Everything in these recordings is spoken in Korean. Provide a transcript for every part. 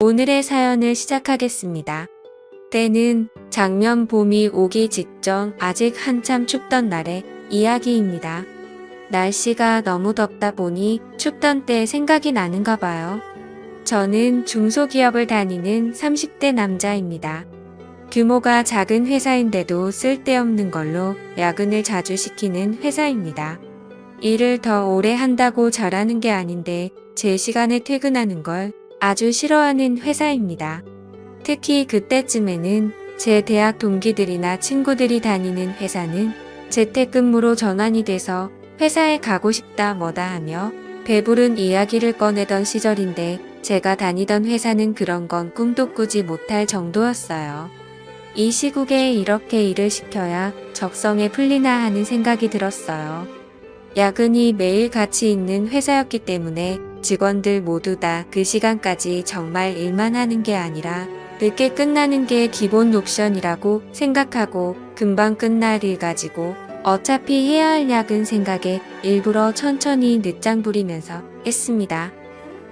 오늘의 사연을 시작하겠습니다. 때는 작년 봄이 오기 직전 아직 한참 춥던 날의 이야기입니다. 날씨가 너무 덥다 보니 춥던 때 생각이 나는가 봐요. 저는 중소기업을 다니는 30대 남자입니다. 규모가 작은 회사인데도 쓸데없는 걸로 야근을 자주 시키는 회사입니다. 일을 더 오래 한다고 잘하는 게 아닌데 제 시간에 퇴근하는 걸 아주 싫어하는 회사입니다. 특히 그때쯤에는 제 대학 동기들이나 친구들이 다니는 회사는 재택근무로 전환이 돼서 회사에 가고 싶다 뭐다 하며 배부른 이야기를 꺼내던 시절인데 제가 다니던 회사는 그런 건 꿈도 꾸지 못할 정도였어요. 이 시국에 이렇게 일을 시켜야 적성에 풀리나 하는 생각이 들었어요. 야근이 매일 같이 있는 회사였기 때문에 직원들 모두 다 그 시간까지 정말 일만 하는 게 아니라 늦게 끝나는 게 기본 옵션이라고 생각하고 금방 끝날 일 가지고 어차피 해야 할 야근 생각에 일부러 천천히 늦장 부리면서 했습니다.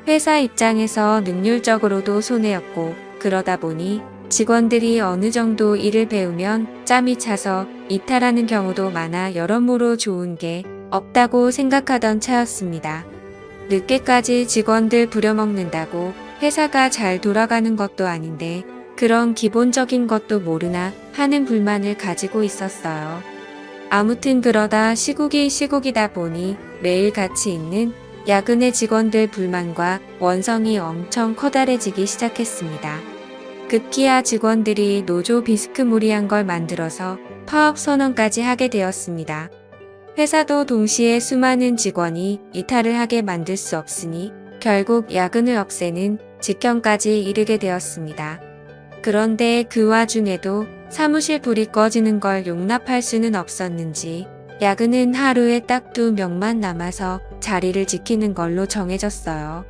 회사 입장에서 능률적으로도 손해였고 그러다 보니 직원들이 어느 정도 일을 배우면 짬이 차서 이탈하는 경우도 많아 여러모로 좋은 게 없다고 생각하던 차였습니다. 늦게까지 직원들 부려먹는다고 회사가 잘 돌아가는 것도 아닌데 그런 기본적인 것도 모르나 하는 불만을 가지고 있었어요. 아무튼 그러다 시국이다 보니 매일 같이 있는 야근의 직원들 불만과 원성이 엄청 커다래지기 시작했습니다. 급기야 직원들이 노조 비스크무리한 걸 만들어서 파업 선언까지 하게 되었습니다. 회사도 동시에 수많은 직원이 이탈을 하게 만들 수 없으니 결국 야근을 없애는 직경까지 이르게 되었습니다. 그런데 그 와중에도 사무실 불이 꺼지는 걸 용납할 수는 없었는지 야근은 하루에 딱 2명만 남아서 자리를 지키는 걸로 정해졌어요.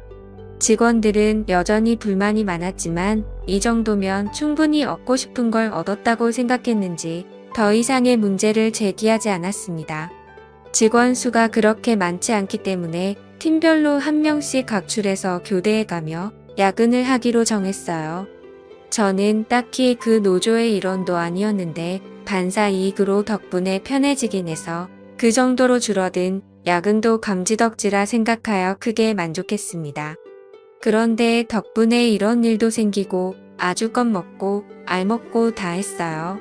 직원들은 여전히 불만이 많았지만 이 정도면 충분히 얻고 싶은 걸 얻었다고 생각했는지 더 이상의 문제를 제기하지 않았습니다. 직원 수가 그렇게 많지 않기 때문에 팀별로 한 명씩 각출해서 교대해 가며 야근을 하기로 정했어요. 저는 딱히 그 노조의 일원도 아니었는데 반사 이익으로 덕분에 편해지긴 해서 그 정도로 줄어든 야근도 감지덕지라 생각하여 크게 만족했습니다. 그런데 덕분에 이런 일도 생기고 아주 껌먹고 알먹고 다 했어요.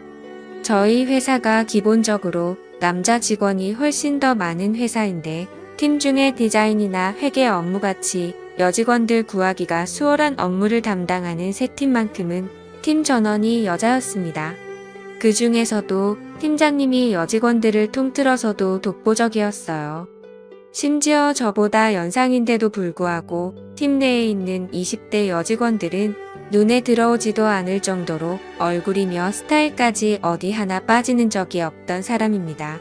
저희 회사가 기본적으로 남자 직원이 훨씬 더 많은 회사인데 팀 중에 디자인이나 회계 업무같이 여직원들 구하기가 수월한 업무를 담당하는 세 팀만큼은 팀 전원이 여자였습니다. 그 중에서도 팀장님이 여직원들을 통틀어서도 독보적이었어요. 심지어 저보다 연상인데도 불구하고 팀 내에 있는 20대 여직원들은 눈에 들어오지도 않을 정도로 얼굴이며 스타일까지 어디 하나 빠지는 적이 없던 사람입니다.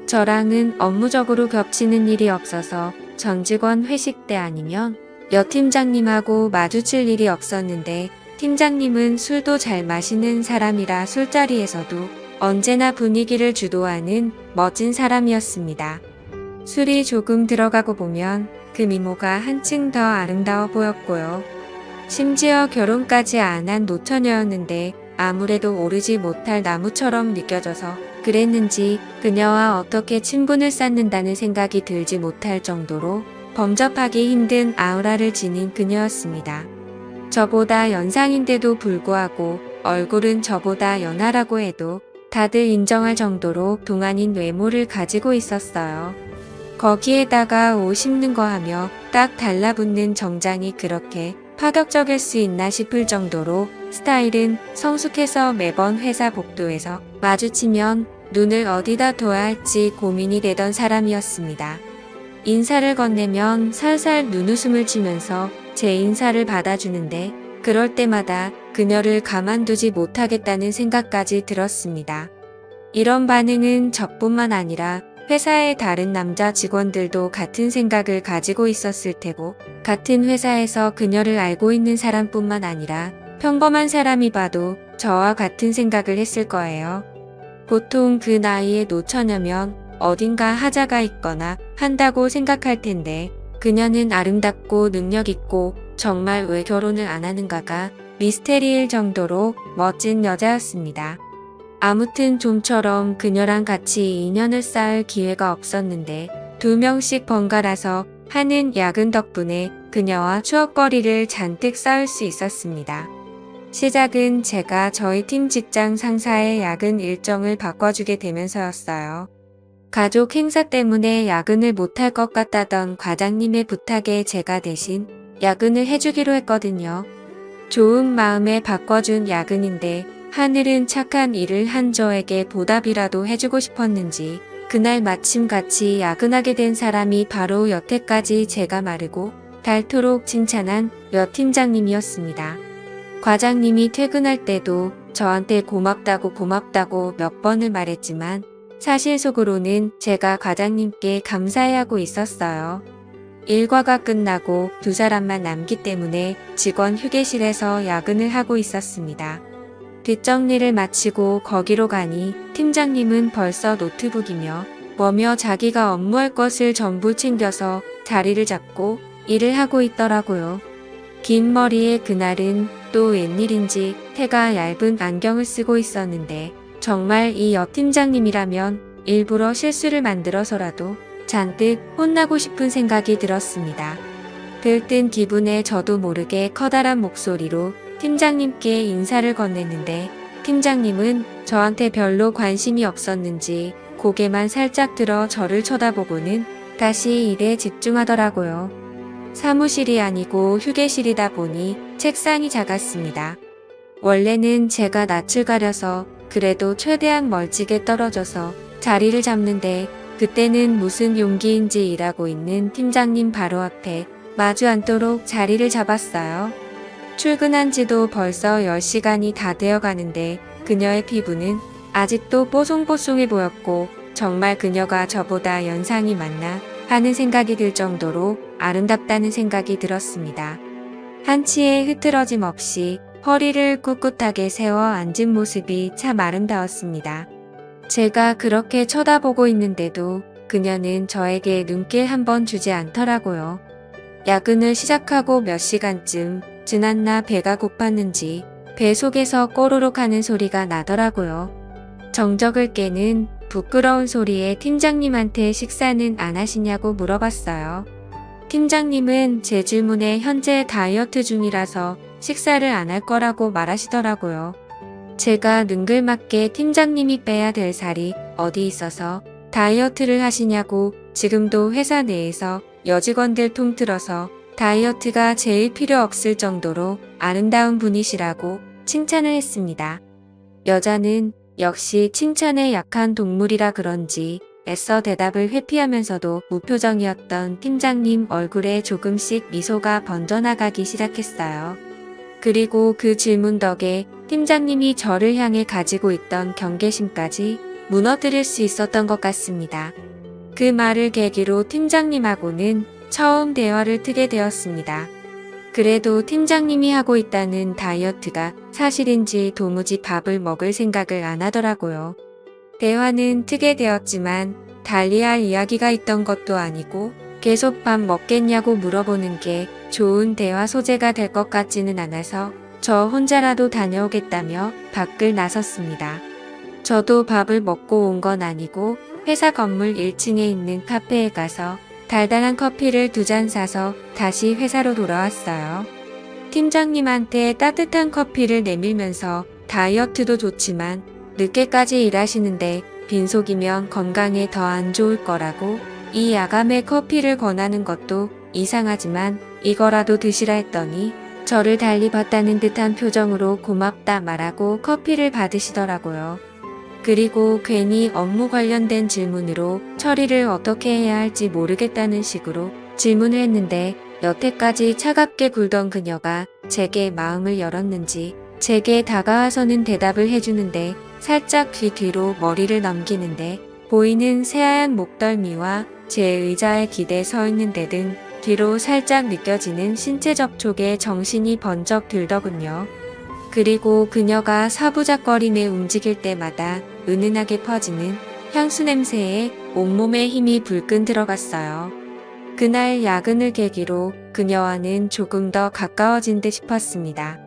저랑은 업무적으로 겹치는 일이 없어서 전 직원 회식 때 아니면 여 팀장님하고 마주칠 일이 없었는데 팀장님은 술도 잘 마시는 사람이라 술자리에서도 언제나 분위기를 주도하는 멋진 사람이었습니다. 술이 조금 들어가고 보면 그 미모가 한층 더 아름다워 보였고요. 심지어 결혼까지 안 한 노처녀였는데 아무래도 오르지 못할 나무처럼 느껴져서 그랬는지 그녀와 어떻게 친분을 쌓는다는 생각이 들지 못할 정도로 범접하기 힘든 아우라를 지닌 그녀였습니다. 저보다 연상인데도 불구하고 얼굴은 저보다 연하라고 해도 다들 인정할 정도로 동안인 외모를 가지고 있었어요. 거기에다가 옷 입는 거 하며 딱 달라붙는 정장이 그렇게 파격적일 수 있나 싶을 정도로 스타일은 성숙해서 매번 회사 복도에서 마주치면 눈을 어디다 둬야 할지 고민이 되던 사람이었습니다. 인사를 건네면 살살 눈웃음을 치면서 제 인사를 받아주는데 그럴 때마다 그녀를 가만두지 못하겠다는 생각까지 들었습니다. 이런 반응은 저뿐만 아니라 회사의 다른 남자 직원들도 같은 생각을 가지고 있었을 테고 같은 회사에서 그녀를 알고 있는 사람뿐만 아니라 평범한 사람이 봐도 저와 같은 생각을 했을 거예요. 보통 그 나이의 노처녀면 어딘가 하자가 있거나 한다고 생각할 텐데 그녀는 아름답고 능력 있고 정말 왜 결혼을 안 하는가가 미스테리일 정도로 멋진 여자였습니다. 아무튼 좀처럼 그녀랑 같이 인연을 쌓을 기회가 없었는데 2명씩 번갈아서 하는 야근 덕분에 그녀와 추억거리를 잔뜩 쌓을 수 있었습니다. 시작은 제가 저희 팀 직장 상사의 야근 일정을 바꿔주게 되면서였어요. 가족 행사 때문에 야근을 못할 것 같다던 과장님의 부탁에 제가 대신 야근을 해주기로 했거든요. 좋은 마음에 바꿔준 야근인데 하늘은 착한 일을 한 저에게 보답이라도 해주고 싶었는지 그날 마침 같이 야근하게 된 사람이 바로 여태까지 제가 마르고 닳도록 칭찬한 여 팀장님이었습니다. 과장님이 퇴근할 때도 저한테 고맙다고 몇 번을 말했지만 사실 속으로는 제가 과장님께 감사해하고 있었어요. 일과가 끝나고 2사람만 남기 때문에 직원 휴게실에서 야근을 하고 있었습니다. 뒷정리를 마치고 거기로 가니 팀장님은 벌써 노트북이며 뭐며 자기가 업무할 것을 전부 챙겨서 자리를 잡고 일을 하고 있더라고요. 긴 머리에 그날은 또 웬일인지 태가 얇은 안경을 쓰고 있었는데 정말 이 옆 팀장님이라면 일부러 실수를 만들어서라도 잔뜩 혼나고 싶은 생각이 들었습니다. 들뜬 기분에 저도 모르게 커다란 목소리로 팀장님께 인사를 건넸는데 팀장님은 저한테 별로 관심이 없었는지 고개만 살짝 들어 저를 쳐다보고는 다시 일에 집중하더라고요. 사무실이 아니고 휴게실이다 보니 책상이 작았습니다. 원래는 제가 낯을 가려서 그래도 최대한 멀찍이 떨어져서 자리를 잡는데 그때는 무슨 용기인지 일하고 있는 팀장님 바로 앞에 마주 앉도록 자리를 잡았어요. 출근한 지도 벌써 10시간이 다 되어 가는데 그녀의 피부는 아직도 뽀송뽀송해 보였고 정말 그녀가 저보다 연상이 많나 하는 생각이 들 정도로 아름답다는 생각이 들었습니다. 한치의 흐트러짐 없이 허리를 꿋꿋하게 세워 앉은 모습이 참 아름다웠습니다. 제가 그렇게 쳐다보고 있는데도 그녀는 저에게 눈길 한번 주지 않더라고요. 야근을 시작하고 몇 시간쯤 지났나 배가 고팠는지 배 속에서 꼬르륵 하는 소리가 나더라고요. 정적을 깨는 부끄러운 소리에 팀장님한테 식사는 안 하시냐고 물어봤어요. 팀장님은 제 질문에 현재 다이어트 중이라서 식사를 안 할 거라고 말하시더라고요. 제가 능글맞게 팀장님이 빼야 될 살이 어디 있어서 다이어트를 하시냐고 지금도 회사 내에서 여직원들 통틀어서 다이어트가 제일 필요 없을 정도로 아름다운 분이시라고 칭찬을 했습니다. 여자는 역시 칭찬에 약한 동물이라 그런지 애써 대답을 회피하면서도 무표정이었던 팀장님 얼굴에 조금씩 미소가 번져나가기 시작했어요. 그리고 그 질문 덕에 팀장님이 저를 향해 가지고 있던 경계심까지 무너뜨릴 수 있었던 것 같습니다. 그 말을 계기로 팀장님하고는 처음 대화를 트게 되었습니다. 그래도 팀장님이 하고 있다는 다이어트가 사실인지 도무지 밥을 먹을 생각을 안 하더라고요. 대화는 트게 되었지만 달리 할 이야기가 있던 것도 아니고 계속 밥 먹겠냐고 물어보는 게 좋은 대화 소재가 될 것 같지는 않아서 저 혼자라도 다녀오겠다며 밖을 나섰습니다. 저도 밥을 먹고 온 건 아니고 회사 건물 1층에 있는 카페에 가서 달달한 커피를 2잔 사서 다시 회사로 돌아왔어요. 팀장님한테 따뜻한 커피를 내밀면서 다이어트도 좋지만 늦게까지 일하시는데 빈속이면 건강에 더 안 좋을 거라고 이 야감에 커피를 권하는 것도 이상하지만 이거라도 드시라 했더니 저를 달리 봤다는 듯한 표정으로 고맙다 말하고 커피를 받으시더라고요. 그리고 괜히 업무 관련된 질문으로 처리를 어떻게 해야 할지 모르겠다는 식으로 질문을 했는데 여태까지 차갑게 굴던 그녀가 제게 마음을 열었는지 제게 다가와서는 대답을 해주는데 살짝 뒤로 머리를 넘기는데 보이는 새하얀 목덜미와 제 의자에 기대 서 있는 데 등 뒤로 살짝 느껴지는 신체 접촉에 정신이 번쩍 들더군요. 그리고 그녀가 사부작거리며 움직일 때마다 은은하게 퍼지는 향수 냄새에 온몸에 힘이 불끈 들어갔어요. 그날 야근을 계기로 그녀와는 조금 더 가까워진 듯 싶었습니다.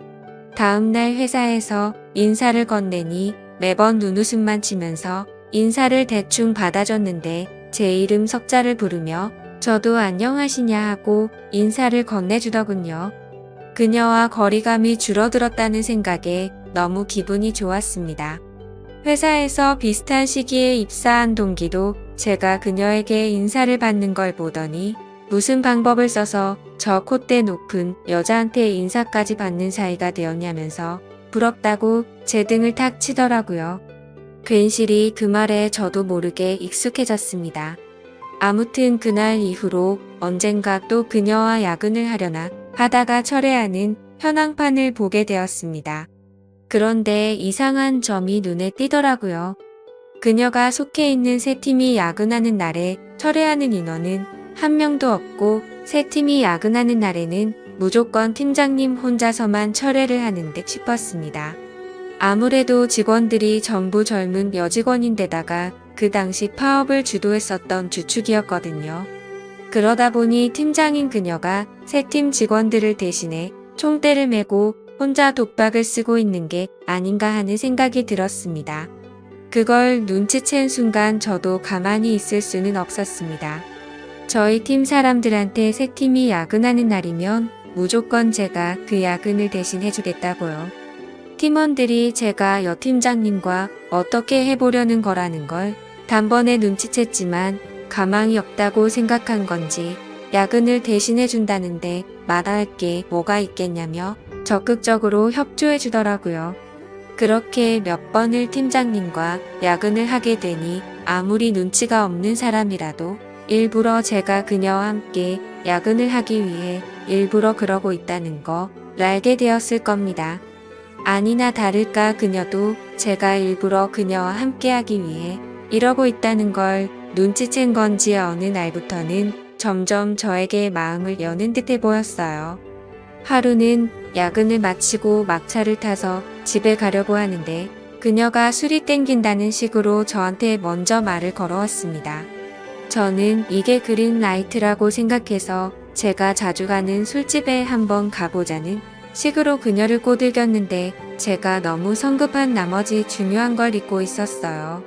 다음날 회사에서 인사를 건네니 매번 눈웃음만 치면서 인사를 대충 받아줬는데 제 이름 석자를 부르며 저도 안녕하시냐 하고 인사를 건네주더군요. 그녀와 거리감이 줄어들었다는 생각에 너무 기분이 좋았습니다. 회사에서 비슷한 시기에 입사한 동기도 제가 그녀에게 인사를 받는 걸 보더니 무슨 방법을 써서 저 콧대 높은 여자한테 인사까지 받는 사이가 되었냐면서 부럽다고 제 등을 탁 치더라고요. 괜시리 그 말에 저도 모르게 익숙해졌습니다. 아무튼 그날 이후로 언젠가 또 그녀와 야근을 하려나 하다가 철회하는 현황판을 보게 되었습니다. 그런데 이상한 점이 눈에 띄더라고요. 그녀가 속해 있는 세 팀이 야근하는 날에 철회하는 인원은 한 명도 없고 세 팀이 야근하는 날에는 무조건 팀장님 혼자서만 철회를 하는 듯 싶었습니다. 아무래도 직원들이 전부 젊은 여직원인데다가 그 당시 파업을 주도했었던 주축이었거든요. 그러다 보니 팀장인 그녀가 세 팀 직원들을 대신해 총대를 메고 혼자 독박을 쓰고 있는 게 아닌가 하는 생각이 들었습니다. 그걸 눈치챈 순간 저도 가만히 있을 수는 없었습니다. 저희 팀 사람들한테 세 팀이 야근하는 날이면 무조건 제가 그 야근을 대신 해주겠다고요. 팀원들이 제가 여 팀장님과 어떻게 해보려는 거라는 걸 단번에 눈치챘지만 가망이 없다고 생각한 건지 야근을 대신해준다는데 마다할 게 뭐가 있겠냐며 적극적으로 협조해 주더라고요. 그렇게 몇 번을 팀장님과 야근을 하게 되니 아무리 눈치가 없는 사람이라도 일부러 제가 그녀와 함께 야근을 하기 위해 일부러 그러고 있다는 걸 알게 되었을 겁니다. 아니나 다를까 그녀도 제가 일부러 그녀와 함께 하기 위해 이러고 있다는 걸 눈치챈 건지 어느 날부터는 점점 저에게 마음을 여는 듯해 보였어요. 하루는 야근을 마치고 막차를 타서 집에 가려고 하는데 그녀가 술이 땡긴다는 식으로 저한테 먼저 말을 걸어왔습니다. 저는 이게 그린라이트라고 생각해서 제가 자주 가는 술집에 한번 가보자는 식으로 그녀를 꼬들겼는데 제가 너무 성급한 나머지 중요한 걸 잊고 있었어요.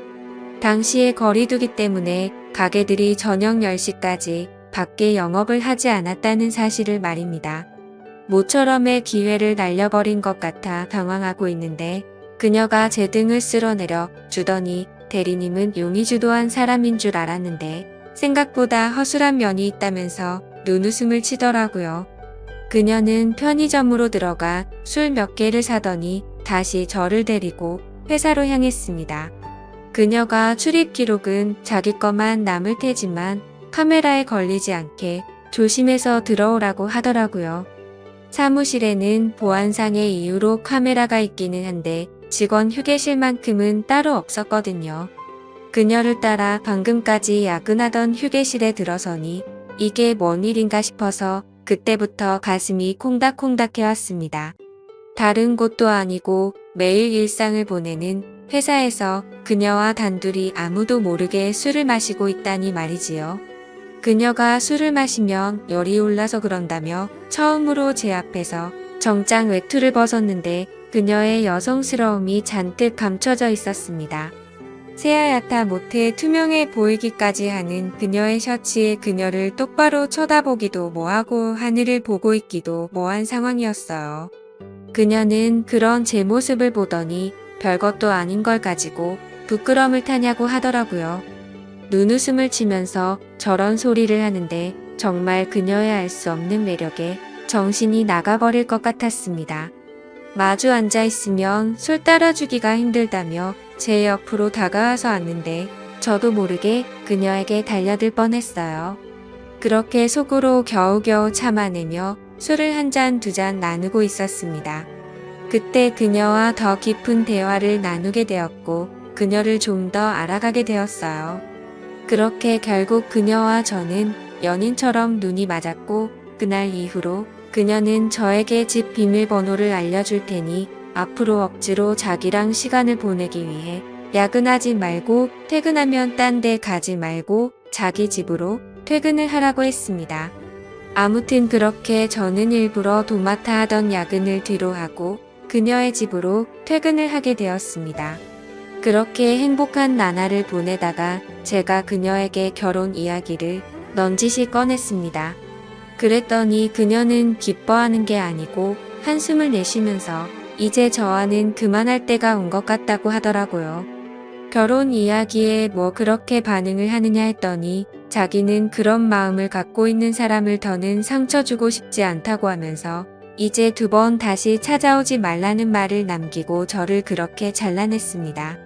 당시에 거리두기 때문에 가게들이 저녁 10시까지 밖에 영업을 하지 않았다는 사실을 말입니다. 모처럼의 기회를 날려버린 것 같아 당황하고 있는데 그녀가 제 등을 쓸어내려 주더니 대리님은 용의주도한 사람인 줄 알았는데 생각보다 허술한 면이 있다면서 눈웃음을 치더라고요. 그녀는 편의점으로 들어가 술 몇 개를 사더니 다시 저를 데리고 회사로 향했습니다. 그녀가 출입 기록은 자기 것만 남을 테지만 카메라에 걸리지 않게 조심해서 들어오라고 하더라고요. 사무실에는 보안상의 이유로 카메라가 있기는 한데 직원 휴게실만큼은 따로 없었거든요. 그녀를 따라 방금까지 야근하던 휴게실에 들어서니 이게 뭔 일인가 싶어서 그때부터 가슴이 콩닥콩닥 해왔습니다. 다른 곳도 아니고 매일 일상을 보내는 회사에서 그녀와 단둘이 아무도 모르게 술을 마시고 있다니 말이지요. 그녀가 술을 마시면 열이 올라서 그런다며 처음으로 제 앞에서 정장 외투를 벗었는데 그녀의 여성스러움이 잔뜩 감춰져 있었습니다. 새하얗다 못해 투명해 보이기까지 하는 그녀의 셔츠에 그녀를 똑바로 쳐다보기도 뭐하고 하늘을 보고 있기도 뭐한 상황이었어요. 그녀는 그런 제 모습을 보더니 별것도 아닌 걸 가지고 부끄럼을 타냐고 하더라고요. 눈웃음을 치면서 저런 소리를 하는데 정말 그녀의 알 수 없는 매력에 정신이 나가버릴 것 같았습니다. 마주 앉아 있으면 술 따라주기가 힘들다며 제 옆으로 다가와서 앉는데 저도 모르게 그녀에게 달려들 뻔했어요. 그렇게 속으로 겨우겨우 참아내며 술을 한 잔 두 잔 나누고 있었습니다. 그때 그녀와 더 깊은 대화를 나누게 되었고 그녀를 좀 더 알아가게 되었어요. 그렇게 결국 그녀와 저는 연인처럼 눈이 맞았고 그날 이후로 그녀는 저에게 집 비밀번호를 알려줄 테니 앞으로 억지로 자기랑 시간을 보내기 위해 야근하지 말고 퇴근하면 딴 데 가지 말고 자기 집으로 퇴근을 하라고 했습니다. 아무튼 그렇게 저는 일부러 도맡아 하던 야근을 뒤로 하고 그녀의 집으로 퇴근을 하게 되었습니다. 그렇게 행복한 나날을 보내다가 제가 그녀에게 결혼 이야기를 넌지시 꺼냈습니다. 그랬더니 그녀는 기뻐하는 게 아니고 한숨을 내쉬면서 이제 저와는 그만할 때가 온 것 같다고 하더라고요. 결혼 이야기에 뭐 그렇게 반응을 하느냐 했더니 자기는 그런 마음을 갖고 있는 사람을 더는 상처 주고 싶지 않다고 하면서 이제 2번 다시 찾아오지 말라는 말을 남기고 저를 그렇게 잘라냈습니다.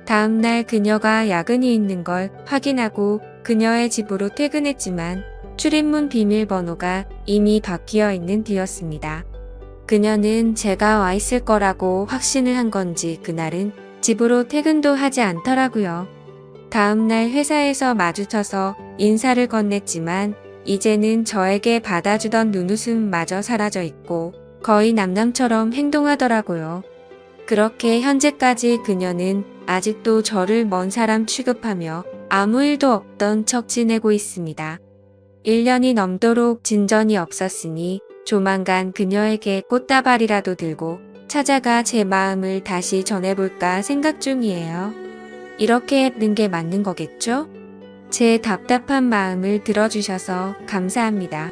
다음날 그녀가 야근이 있는 걸 확인하고 그녀의 집으로 퇴근했지만 출입문 비밀번호가 이미 바뀌어 있는 뒤였습니다. 그녀는 제가 와 있을 거라고 확신을 한 건지 그날은 집으로 퇴근도 하지 않더라고요. 다음날 회사에서 마주쳐서 인사를 건넸지만 이제는 저에게 받아주던 눈웃음마저 사라져 있고 거의 남남처럼 행동하더라고요. 그렇게 현재까지 그녀는 아직도 저를 먼 사람 취급하며 아무 일도 없던 척 지내고 있습니다. 1년이 넘도록 진전이 없었으니 조만간 그녀에게 꽃다발이라도 들고 찾아가 제 마음을 다시 전해볼까 생각 중이에요. 이렇게 하는 게 맞는 거겠죠? 제 답답한 마음을 들어주셔서 감사합니다.